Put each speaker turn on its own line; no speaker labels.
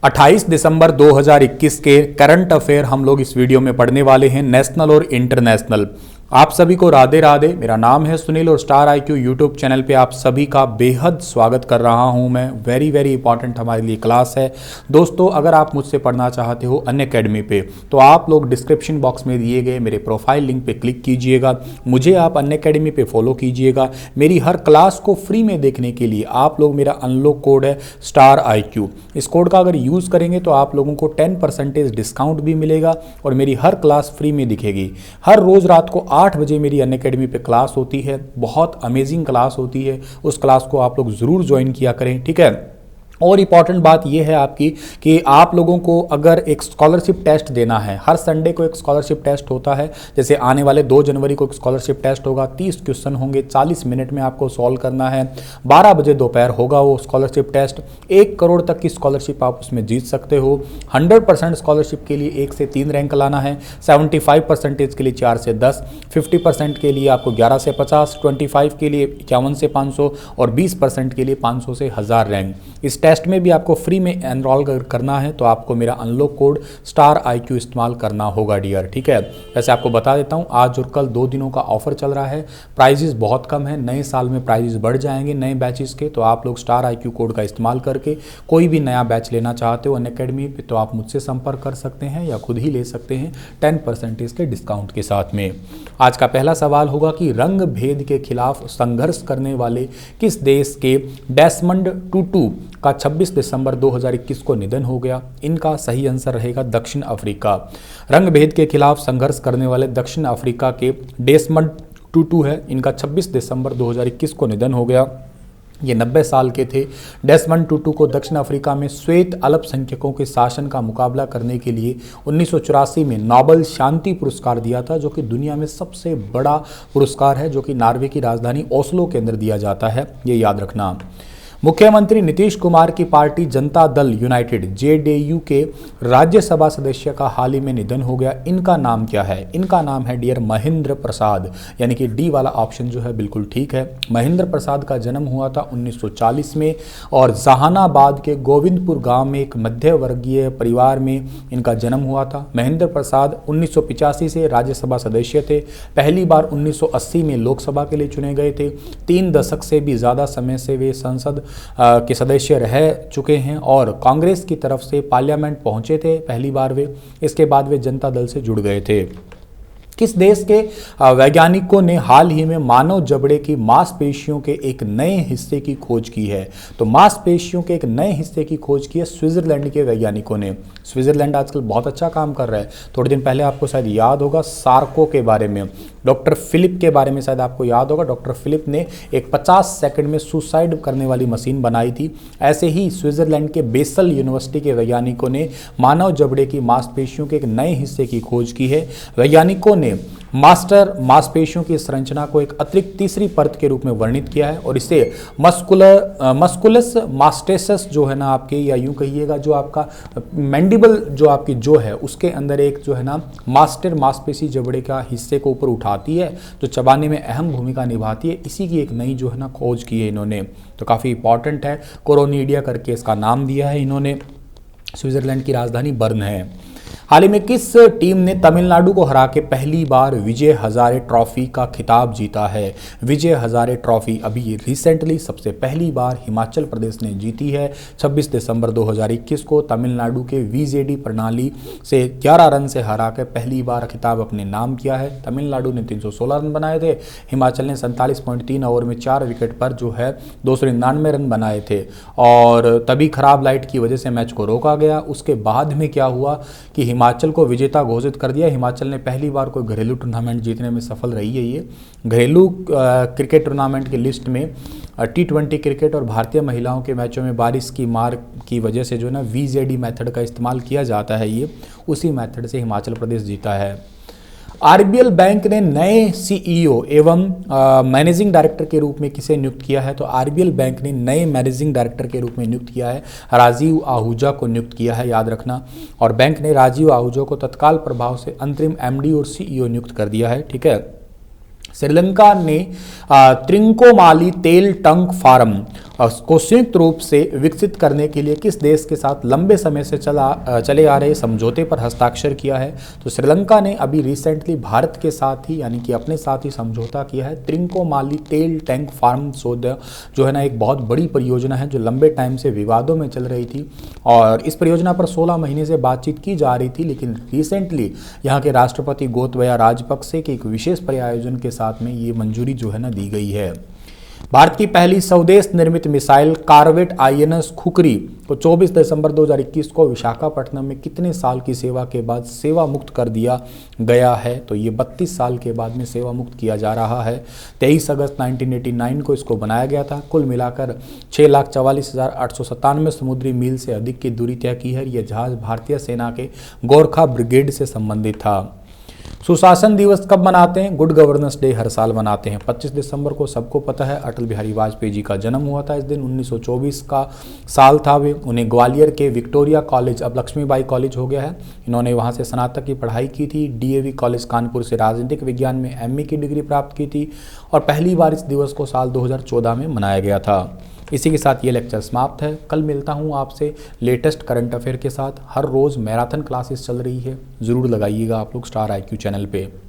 28 दिसंबर 2021 के current affair हम लोग इस वीडियो में पढ़ने वाले हैं, नेशनल और इंटरनेशनल। आप सभी को राधे राधे। मेरा नाम है सुनील और स्टार IQ यूट्यूब चैनल पे आप सभी का बेहद स्वागत कर रहा हूं मैं। वेरी वेरी इंपॉर्टेंट हमारे लिए क्लास है दोस्तों। अगर आप मुझसे पढ़ना चाहते हो अनअकैडमी पे तो आप लोग डिस्क्रिप्शन बॉक्स में दिए गए मेरे प्रोफाइल लिंक पे क्लिक कीजिएगा, मुझे आप अनअकैडमी पे फॉलो कीजिएगा। मेरी हर क्लास को फ्री में देखने के लिए आप लोग मेरा अनलॉक कोड है स्टार IQ, इस कोड का अगर यूज़ करेंगे तो आप लोगों को 10% डिस्काउंट भी मिलेगा और मेरी हर क्लास फ्री में दिखेगी। हर रोज़ रात को 8 बजे मेरी अनअकैडमी पे क्लास होती है, बहुत अमेजिंग क्लास होती है। उस क्लास को आप लोग ज़रूर ज्वाइन किया करें, ठीक है। और इम्पॉर्टेंट बात यह है आपकी कि आप लोगों को अगर एक स्कॉलरशिप टेस्ट देना है, हर संडे को एक स्कॉलरशिप टेस्ट होता है। जैसे आने वाले 2 जनवरी को एक स्कॉलरशिप टेस्ट होगा, 30 क्वेश्चन होंगे, 40 मिनट में आपको सॉल्व करना है। 12 बजे दोपहर होगा वो स्कॉलरशिप टेस्ट। 1 करोड़ तक की स्कॉलरशिप आप उसमें जीत सकते हो। 100% स्कॉलरशिप के लिए 1 से 3 रैंक लाना है, 75% के लिए 4 से 10, 50% के लिए आपको 11 से 50, 25 के लिए 51 से 500 और 20% के लिए 500 से 1000 रैंक। इस टेस्ट में भी आपको फ्री में एनरोल करना है तो आपको मेरा अनलॉक कोड स्टार IQ इस्तेमाल करना होगा डियर, ठीक है। वैसे आपको बता देता हूँ आज और कल 2 दिनों का ऑफर चल रहा है, प्राइजेस बहुत कम है। नए साल में प्राइजेस बढ़ जाएंगे नए बैचेस के, तो आप लोग स्टार IQ कोड का इस्तेमाल करके कोई भी नया बैच लेना चाहते हो अनअकैडमी पे तो आप मुझसे संपर्क कर सकते हैं या खुद ही ले सकते हैं 10% के डिस्काउंट के साथ में। आज का पहला सवाल होगा कि रंग भेद के खिलाफ संघर्ष करने वाले किस देश के डेसमंड टूटू का 26 दिसंबर 2021 को निधन हो गया। इनका सही आंसर रहेगा दक्षिण अफ्रीका। रंग भेद के खिलाफ संघर्ष करने वाले दक्षिण अफ्रीका के डेसमंड टूटू है, इनका 26 दिसंबर 2021 को निधन हो गया। ये 90 साल के थे। डेसमंड टूटू को दक्षिण अफ्रीका में श्वेत अल्पसंख्यकों के शासन का मुकाबला करने के लिए 1984 में नोबेल शांति पुरस्कार दिया था, जो कि दुनिया में सबसे बड़ा पुरस्कार है, जो कि नॉर्वे की राजधानी ओस्लो के अंदर दिया जाता है, ये याद रखना। मुख्यमंत्री नीतीश कुमार की party Janata Dal United JDU के राज्यसभा सदस्य का हाल ही में निधन हो गया। इनका नाम क्या है? इनका नाम है डियर महेंद्र प्रसाद, यानी कि डी वाला ऑप्शन जो है बिल्कुल ठीक है। महेंद्र प्रसाद का जन्म हुआ था 1940 में और जहानाबाद के गोविंदपुर गांव में एक मध्य वर्गीय परिवार में इनका जन्म हुआ था। महेंद्र प्रसाद 1985 से राज्यसभा सदस्य थे। पहली बार 1980 में लोकसभा के लिए चुने गए थे। 3 दशक से भी ज़्यादा समय से वे संसद के सदस्य रह चुके हैं और कांग्रेस की तरफ से पार्लियामेंट पहुंचे थे पहली बार वे। इसके बाद वे जनता दल से जुड़ गए थे। किस देश के वैज्ञानिकों ने हाल ही में मानव जबड़े की मांसपेशियों के एक नए हिस्से की खोज की है? तो मांसपेशियों के एक नए हिस्से की खोज की है स्विट्जरलैंड के वैज्ञानिकों ने। स्विट्जरलैंड आजकल बहुत अच्छा काम कर रहा है। थोड़े दिन पहले आपको शायद याद होगा सार्को के बारे में, डॉक्टर फिलिप के बारे में शायद आपको याद होगा। डॉक्टर फिलिप ने एक 50 सेकंड में सुसाइड करने वाली मशीन बनाई थी। ऐसे ही स्विट्जरलैंड के बेसल यूनिवर्सिटी के वैज्ञानिकों ने मानव जबड़े की मांसपेशियों के एक नए हिस्से की खोज की है। वैज्ञानिकों ने मास्टर मांसपेशियों की संरचना को एक अतिरिक्त तीसरी परत के रूप में वर्णित किया है और इसे मस्कुलस मास्टेसस जो है ना आपके, या यूं कहिएगा जो आपका मैंडिबल जो आपकी जो है उसके अंदर एक जो है ना मास्टर मांसपेशी जबड़े का हिस्से को ऊपर उठाती है, जो चबाने में अहम भूमिका निभाती है। इसी की एक नई जो है ना खोज की है इन्होंने, तो काफ़ी इंपॉर्टेंट है। कोरोनिडिया करके इसका नाम दिया है इन्होंने। स्विट्जरलैंड की राजधानी बर्न है। हाल ही में किस टीम ने तमिलनाडु को हरा के पहली बार विजय हजारे ट्रॉफी का खिताब जीता है? विजय हजारे ट्रॉफी अभी रिसेंटली सबसे पहली बार हिमाचल प्रदेश ने जीती है। 26 दिसंबर 2021 को तमिलनाडु के VJD प्रणाली से 11 रन से हरा के पहली बार खिताब अपने नाम किया है। तमिलनाडु ने 316 रन बनाए थे, हिमाचल ने 47.3 ओवर में 4 विकेट पर जो है 299 रन बनाए थे और तभी खराब लाइट की वजह से मैच को रोका गया। उसके बाद में क्या हुआ कि हिमाचल को विजेता घोषित कर दिया। हिमाचल ने पहली बार कोई घरेलू टूर्नामेंट जीतने में सफल रही है। ये घरेलू क्रिकेट टूर्नामेंट की लिस्ट में T20 क्रिकेट और भारतीय महिलाओं के मैचों में बारिश की मार की वजह से जो है ना VJD मेथड का इस्तेमाल किया जाता है, ये उसी मेथड से हिमाचल प्रदेश जीता है। RBL बैंक ने नए CEO एवं मैनेजिंग डायरेक्टर के रूप में किसे नियुक्त किया है? तो RBL बैंक ने नए मैनेजिंग डायरेक्टर के रूप में नियुक्त किया है राजीव आहूजा को नियुक्त किया है, याद रखना। और बैंक ने राजीव आहूजा को तत्काल प्रभाव से अंतरिम MD और CEO नियुक्त कर दिया है, ठीक है। श्रीलंका ने त्रिंकोमाली तेल टंक फार्म को संयुक्त रूप से विकसित करने के लिए किस देश के साथ लंबे समय से चले आ रहे समझौते पर हस्ताक्षर किया है? तो श्रीलंका ने अभी रिसेंटली भारत के साथ ही यानी कि अपने साथ ही समझौता किया है। त्रिंकोमाली तेल टैंक फार्म सौदा जो है ना एक बहुत बड़ी परियोजना है जो लंबे टाइम से विवादों में चल रही थी और इस परियोजना पर 16 महीने से बातचीत की जा रही थी, लेकिन रिसेंटली यहाँ के राष्ट्रपति गोतबाया राजपक्षे के एक विशेष प्रायोजन के साथ में ये मंजूरी जो है ना दी गई है। भारत की पहली स्वदेश निर्मित मिसाइल कॉर्वेट आईएनएस खुखरी को 24 दिसंबर 2021 को विशाखापट्टनम में कितने साल की सेवा के बाद सेवा मुक्त कर दिया गया है? तो ये 32 साल के बाद में सेवा मुक्त किया जा रहा है। 23 अगस्त 1989 को इसको बनाया गया था। कुल मिलाकर 6,44,897 समुद्री मील से अधिक की दूरी तय की है। यह जहाज भारतीय सेना के गोरखा ब्रिगेड से संबंधित था। सुशासन दिवस कब मनाते हैं? गुड गवर्नेंस डे हर साल मनाते हैं। 25 दिसंबर को सबको पता है अटल बिहारी वाजपेयी जी का जन्म हुआ था। इस दिन 1924 का साल था। वे उन्हें ग्वालियर के विक्टोरिया कॉलेज अब लक्ष्मीबाई कॉलेज हो गया है, इन्होंने वहां से स्नातक की पढ़ाई की थी। डीएवी कॉलेज कानपुर से राजनीतिक विज्ञान में एमए की डिग्री प्राप्त की थी और पहली बार इस दिवस को साल 2014 में मनाया गया था। इसी के साथ ये लेक्चर समाप्त है। कल मिलता हूँ आपसे लेटेस्ट करंट अफेयर के साथ। हर रोज़ मैराथन क्लासेस चल रही है, ज़रूर लगाइएगा आप लोग स्टार IQ चैनल पे।